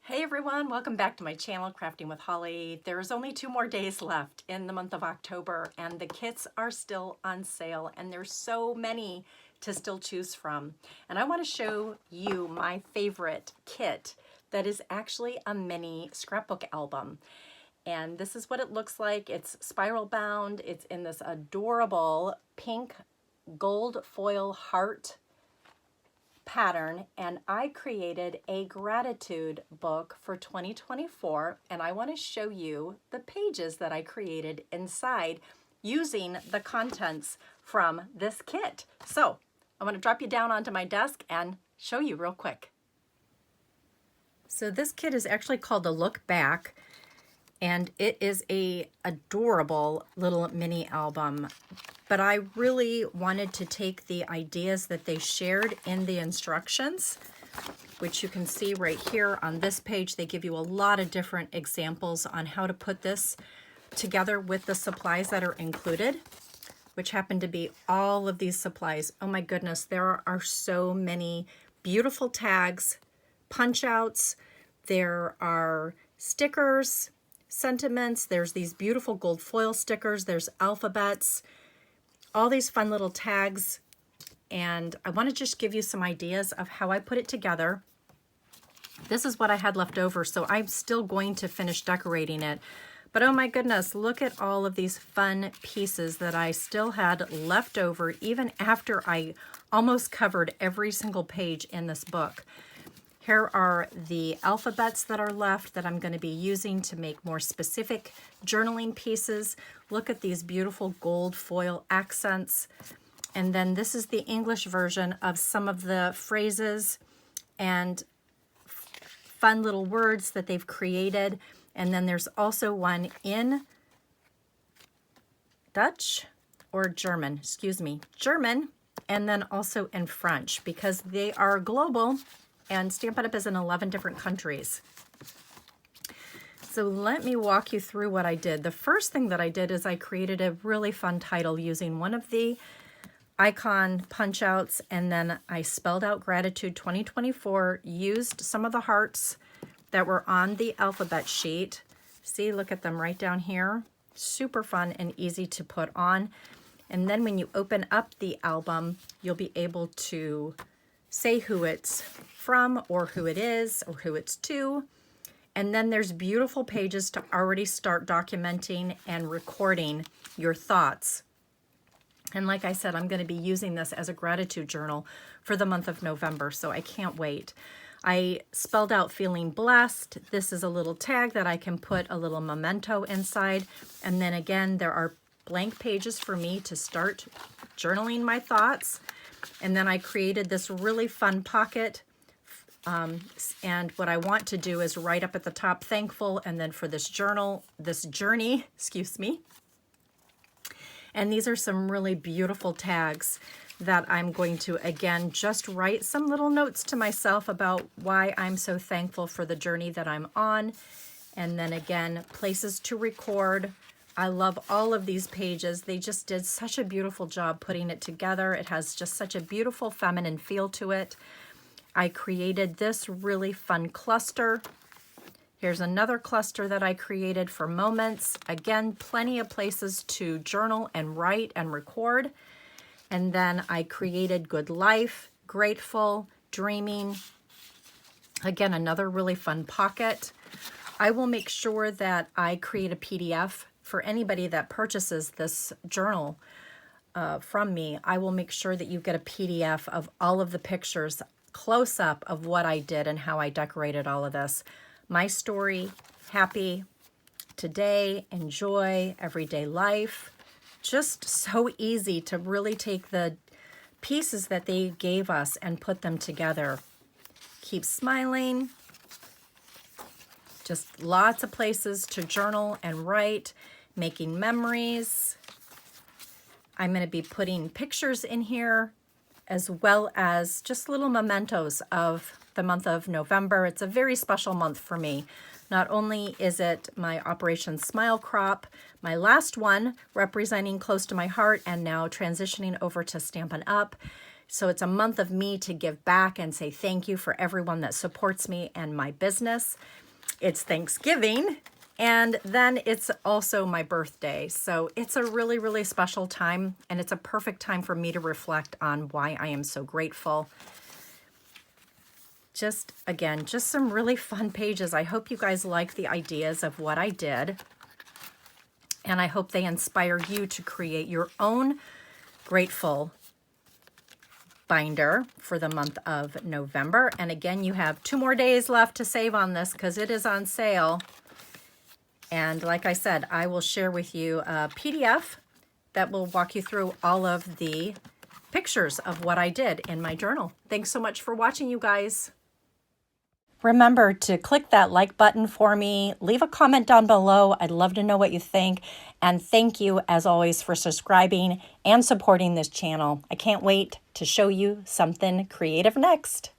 Hey everyone, welcome back to my channel, Crafting with Holly. There's only 2 more days left in the month of October and the kits are still on sale and there's so many to still choose from. And I want to show you my favorite kit that is actually a mini scrapbook album. And this is what it looks like. It's spiral bound. It's in this adorable pink gold foil heart pattern, and I created a gratitude book for 2024, and I want to show you the pages that I created inside using the contents from this kit. So I'm going to drop you down onto my desk and show you real quick. So this kit is actually called a Look Back, and it is a adorable little mini album. But I really wanted to take the ideas that they shared in the instructions, which you can see right here on this page. They give you a lot of different examples on how to put this together with the supplies that are included, which happen to be all of these supplies. Oh my goodness, there are so many beautiful tags, punch outs, there are stickers, sentiments, there's these beautiful gold foil stickers, there's alphabets, all these fun little tags, and I want to just give you some ideas of how I put it together. This is what I had left over, so I'm still going to finish decorating it. But oh my goodness, look at all of these fun pieces that I still had left over even after I almost covered every single page in this book. Here are the alphabets that are left that I'm going to be using to make more specific journaling pieces. Look at these beautiful gold foil accents. And then this is the English version of some of the phrases and fun little words that they've created. And then there's also one in Dutch or German, German, and then also in French because they are global. And Stampin' Up! Is in 11 different countries. So let me walk you through what I did. The first thing that I did is I created a really fun title using one of the icon punch outs, and then I spelled out Gratitude 2024, used some of the hearts that were on the alphabet sheet. See, look at them right down here. Super fun and easy to put on. And then when you open up the album, you'll be able to say who it's from or who it is or who it's to. And then there's beautiful pages to already start documenting and recording your thoughts. And like I said, I'm going to be using this as a gratitude journal for the month of November, so I can't wait. I spelled out feeling blessed. This is a little tag that I can put a little memento inside. And then again, there are blank pages for me to start journaling my thoughts. And then I created this really fun pocket. And what I want to do is write up at the top, thankful, and then for this journey, excuse me. And these are some really beautiful tags that I'm going to, again, just write some little notes to myself about why I'm so thankful for the journey that I'm on. And then again, places to record. I love all of these pages. They just did such a beautiful job putting it together. It has just such a beautiful feminine feel to it. I created this really fun cluster. Here's another cluster that I created for moments. Again, plenty of places to journal and write and record. And then I created good life, grateful, dreaming. Again, another really fun pocket. I will make sure that I create a PDF for anybody that purchases this journal from me. I will make sure that you get a PDF of all of the pictures, close up of what I did and how I decorated all of this. My story, happy, today, enjoy, everyday life. Just so easy to really take the pieces that they gave us and put them together. Keep smiling. Just lots of places to journal and write, making memories. I'm going to be putting pictures in here as well as just little mementos of the month of November. It's a very special month for me. Not only is it my Operation Smile Crop, my last one representing close to my heart and now transitioning over to Stampin' Up. So it's a month of me to give back and say thank you for everyone that supports me and my business. It's Thanksgiving, and then it's also my birthday. So it's a really, really special time, and it's a perfect time for me to reflect on why I am so grateful. Just, again, just some really fun pages. I hope you guys like the ideas of what I did, and I hope they inspire you to create your own grateful binder for the month of November. And again, you have 2 more days left to save on this because it is on sale. And like I said, I will share with you a PDF that will walk you through all of the pictures of what I did in my journal. Thanks so much for watching, you guys. Remember to click that like button for me. Leave a comment down below. I'd love to know what you think. And thank you, as always, for subscribing and supporting this channel. I can't wait to show you something creative next.